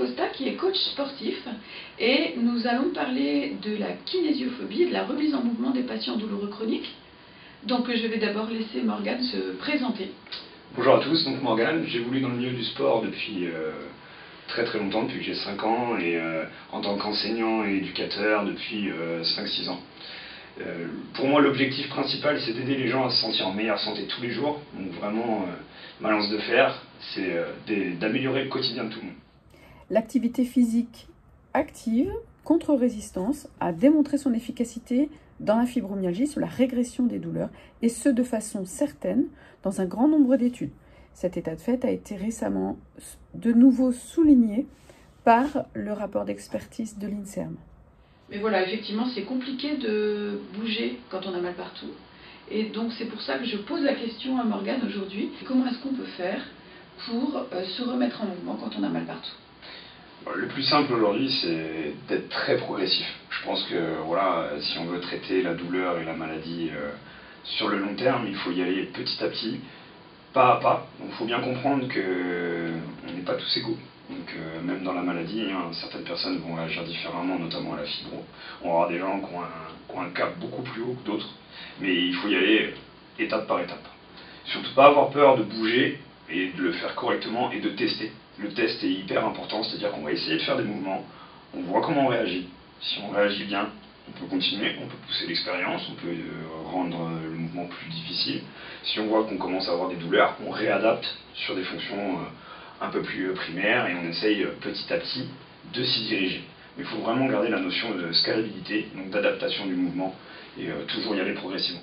Costa qui est coach sportif et nous allons parler de la kinésiophobie et de la remise en mouvement des patients douloureux chroniques. Donc je vais d'abord laisser Morgane se présenter. Bonjour à tous, donc Morgane, j'évolue dans le milieu du sport depuis très longtemps, depuis que j'ai 5 ans, et en tant qu'enseignant et éducateur depuis 5-6 ans. Pour moi, l'objectif principal, c'est d'aider les gens à se sentir en meilleure santé tous les jours. Donc vraiment, ma lance de fer, c'est d'améliorer le quotidien de tout le monde. L'activité physique active, contre résistance, a démontré son efficacité dans la fibromyalgie sur la régression des douleurs, et ce de façon certaine dans un grand nombre d'études. Cet état de fait a été récemment de nouveau souligné par le rapport d'expertise de l'INSERM. Mais voilà, effectivement, c'est compliqué de bouger quand on a mal partout. Et donc c'est pour ça que je pose la question à Morgane aujourd'hui. Comment est-ce qu'on peut faire pour se remettre en mouvement quand on a mal partout? Le plus simple aujourd'hui, c'est d'être très progressif. Je pense que voilà, si on veut traiter la douleur et la maladie sur le long terme, il faut y aller petit à petit, pas à pas. Donc il faut bien comprendre qu'on n'est pas tous égaux. Donc même dans la maladie, certaines personnes vont réagir différemment, notamment à la fibro. On va avoir des gens qui ont un cap beaucoup plus haut que d'autres, mais il faut y aller étape par étape. Surtout pas avoir peur de bouger et de le faire correctement et de tester. Le test est hyper important, c'est-à-dire qu'on va essayer de faire des mouvements, on voit comment on réagit. Si on réagit bien, on peut continuer, on peut pousser l'expérience, on peut rendre le mouvement plus difficile. Si on voit qu'on commence à avoir des douleurs, on réadapte sur des fonctions un peu plus primaires et on essaye petit à petit de s'y diriger. Mais il faut vraiment garder la notion de scalabilité, donc d'adaptation du mouvement et toujours y aller progressivement.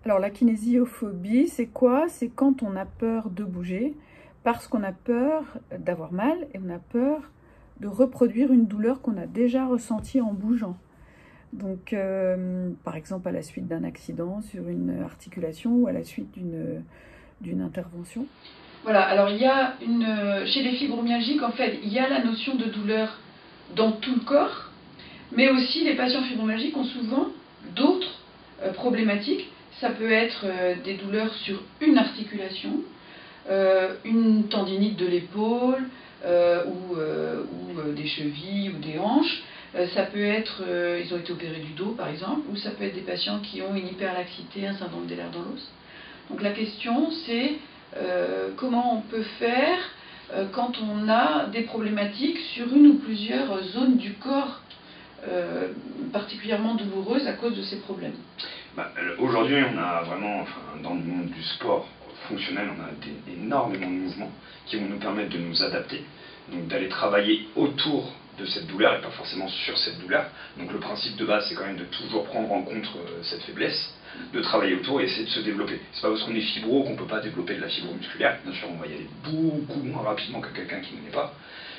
Alors la kinésiophobie, c'est quoi? C'est quand on a peur de bouger, parce qu'on a peur d'avoir mal et on a peur de reproduire une douleur qu'on a déjà ressentie en bougeant. Donc, par exemple, à la suite d'un accident sur une articulation ou à la suite d'une intervention. Voilà, alors il y a chez les fibromyalgiques, en fait, il y a la notion de douleur dans tout le corps, mais aussi les patients fibromyalgiques ont souvent d'autres problématiques. Ça peut être des douleurs sur une articulation, une tendinite de l'épaule ou des chevilles ou des hanches. Ça peut être, ils ont été opérés du dos par exemple, ou ça peut être des patients qui ont une hyperlaxité, un syndrome des lèvres dans l'os. Donc la question c'est comment on peut faire quand on a des problématiques sur une ou plusieurs zones du corps particulièrement douloureuses à cause de ces problèmes. Aujourd'hui, on a vraiment, dans le monde du sport fonctionnel, on a énormément de mouvements qui vont nous permettre de nous adapter, donc d'aller travailler autour de cette douleur et pas forcément sur cette douleur. Donc le principe de base, c'est quand même de toujours prendre en compte cette faiblesse, de travailler autour et essayer de se développer. C'est pas parce qu'on est fibro qu'on peut pas développer de la fibro musculaire. Bien sûr, on va y aller beaucoup moins rapidement que quelqu'un qui n'en est pas.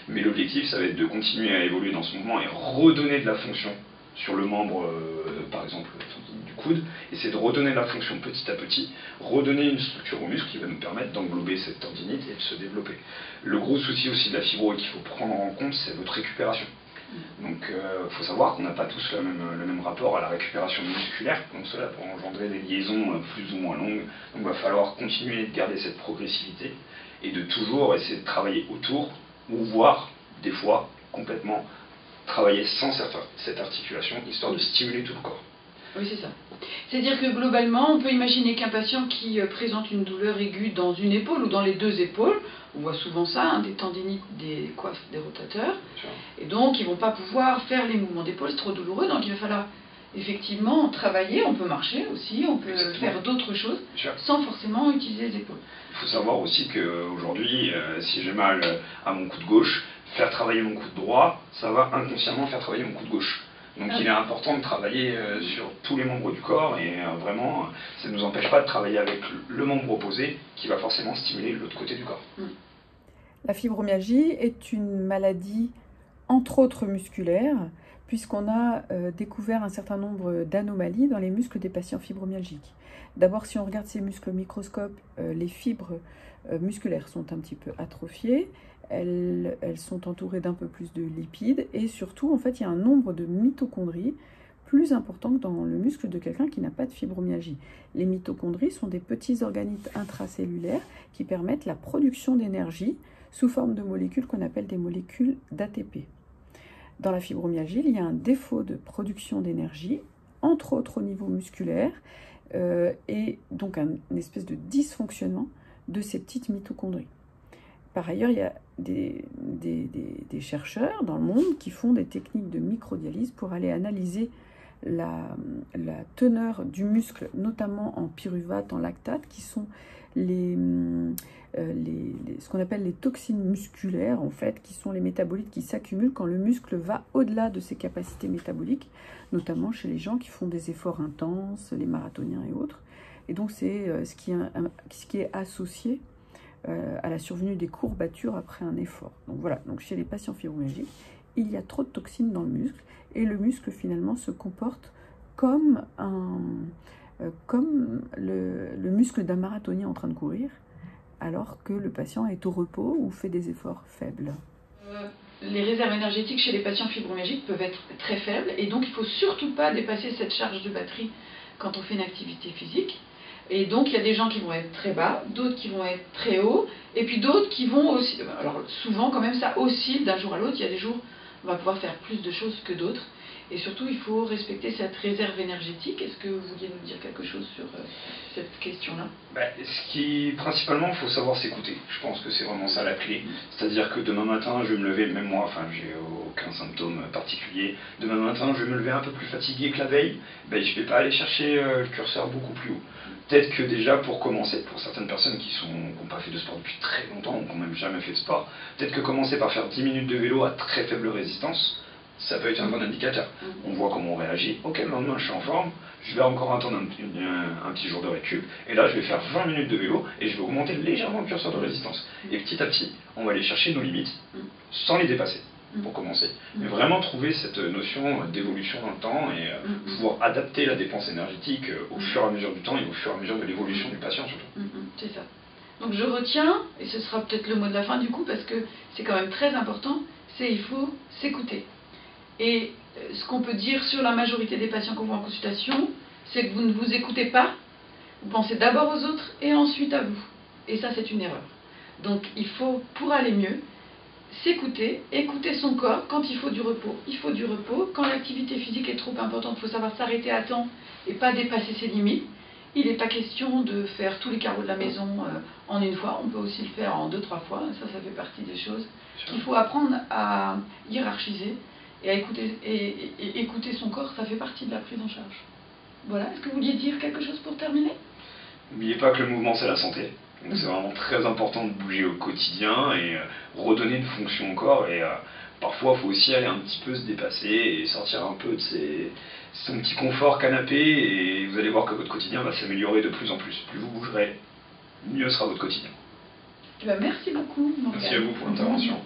Mais l'objectif, ça va être de continuer à évoluer dans ce mouvement et redonner de la fonction sur le membre, par exemple du coude, et c'est de redonner de la fonction petit à petit, redonner une structure au muscle qui va nous permettre d'englober cette tendinite et de se développer. Le gros souci aussi de la fibro et qu'il faut prendre en compte, c'est votre récupération. Donc il faut savoir qu'on n'a pas tous le même rapport à la récupération musculaire, donc cela peut engendrer des liaisons plus ou moins longues, donc il va falloir continuer de garder cette progressivité et de toujours essayer de travailler autour, ou voire des fois complètement travailler sans cette articulation, histoire de stimuler tout le corps. Oui, c'est ça. C'est-à-dire que globalement, on peut imaginer qu'un patient qui présente une douleur aiguë dans une épaule ou dans les deux épaules, on voit souvent ça, des tendinites, des coiffes, des rotateurs, et donc ils ne vont pas pouvoir faire les mouvements d'épaule, c'est trop douloureux, donc il va falloir effectivement travailler, on peut marcher aussi, on peut faire d'autres choses sans forcément utiliser les épaules. Il faut savoir aussi qu'aujourd'hui, si j'ai mal à mon coude gauche, faire travailler mon coude droit, ça va inconsciemment faire travailler mon coude gauche. Donc il est important de travailler sur tous les membres du corps et vraiment, ça ne nous empêche pas de travailler avec le membre opposé qui va forcément stimuler l'autre côté du corps. La fibromyalgie est une maladie, entre autres musculaire, puisqu'on a découvert un certain nombre d'anomalies dans les muscles des patients fibromyalgiques. D'abord, si on regarde ces muscles au microscope, les fibres musculaires sont un petit peu atrophiées, elles sont entourées d'un peu plus de lipides, et surtout, en fait, il y a un nombre de mitochondries plus important que dans le muscle de quelqu'un qui n'a pas de fibromyalgie. Les mitochondries sont des petits organites intracellulaires qui permettent la production d'énergie sous forme de molécules qu'on appelle des molécules d'ATP. Dans la fibromyalgie, il y a un défaut de production d'énergie, entre autres au niveau musculaire, et donc une espèce de dysfonctionnement de ces petites mitochondries. Par ailleurs, il y a des chercheurs dans le monde qui font des techniques de microdialyse pour aller analyser la teneur du muscle, notamment en pyruvate, en lactate, qui sont ce qu'on appelle les toxines musculaires, en fait, qui sont les métabolites qui s'accumulent quand le muscle va au-delà de ses capacités métaboliques, notamment chez les gens qui font des efforts intenses, les marathoniens et autres. Et donc, c'est ce qui est associé à la survenue des courbatures après un effort. Donc voilà, donc chez les patients fibromyalgiques, il y a trop de toxines dans le muscle, et le muscle finalement se comporte comme le muscle d'un marathonien en train de courir, alors que le patient est au repos ou fait des efforts faibles. Les réserves énergétiques chez les patients fibromyalgiques peuvent être très faibles, et donc il ne faut surtout pas dépasser cette charge de batterie quand on fait une activité physique. Et donc il y a des gens qui vont être très bas, d'autres qui vont être très hauts, et puis d'autres qui vont aussi... Alors souvent quand même ça oscille d'un jour à l'autre, il y a des jours où on va pouvoir faire plus de choses que d'autres. Et surtout, il faut respecter cette réserve énergétique. Est-ce que vous vouliez nous dire quelque chose sur cette question-là? Principalement, il faut savoir s'écouter. Je pense que c'est vraiment ça la clé. C'est-à-dire que demain matin, je vais me lever, même moi, enfin, j'ai aucun symptôme particulier. Demain matin, je vais me lever un peu plus fatigué que la veille. Je ne vais pas aller chercher le curseur beaucoup plus haut. Peut-être que déjà, pour commencer, pour certaines personnes qui n'ont pas fait de sport depuis très longtemps ou qui n'ont même jamais fait de sport, peut-être que commencer par faire 10 minutes de vélo à très faible résistance, ça peut être un bon indicateur. On voit comment on réagit. Ok, le lendemain, je suis en forme, je vais encore attendre un petit jour de récup, et là, je vais faire 20 minutes de vélo, et je vais augmenter légèrement le curseur de résistance. Et petit à petit, on va aller chercher nos limites, sans les dépasser, pour commencer. Mais vraiment trouver cette notion d'évolution dans le temps, et pouvoir adapter la dépense énergétique au fur et à mesure du temps, et au fur et à mesure de l'évolution du patient, surtout. C'est ça. Donc je retiens, et ce sera peut-être le mot de la fin du coup, parce que c'est quand même très important, c'est il faut s'écouter. Et ce qu'on peut dire sur la majorité des patients qu'on voit en consultation, c'est que vous ne vous écoutez pas, vous pensez d'abord aux autres et ensuite à vous. Et ça, c'est une erreur. Donc il faut, pour aller mieux, s'écouter, écouter son corps quand il faut du repos. Il faut du repos. Quand l'activité physique est trop importante, il faut savoir s'arrêter à temps et pas dépasser ses limites. Il n'est pas question de faire tous les carreaux de la maison en une fois. On peut aussi le faire en 2-3 fois. Ça fait partie des choses qu'il faut apprendre à hiérarchiser. Et à écouter son corps, ça fait partie de la prise en charge. Voilà, est-ce que vous vouliez dire quelque chose pour terminer? N'oubliez pas que le mouvement, c'est la santé. Donc c'est vraiment très important de bouger au quotidien et redonner une fonction au corps. Et parfois, il faut aussi aller un petit peu se dépasser et sortir un peu de son petit confort canapé. Et vous allez voir que votre quotidien va s'améliorer de plus en plus. Plus vous bougerez, mieux sera votre quotidien. Merci beaucoup, Morgane. Merci à vous pour l'intervention.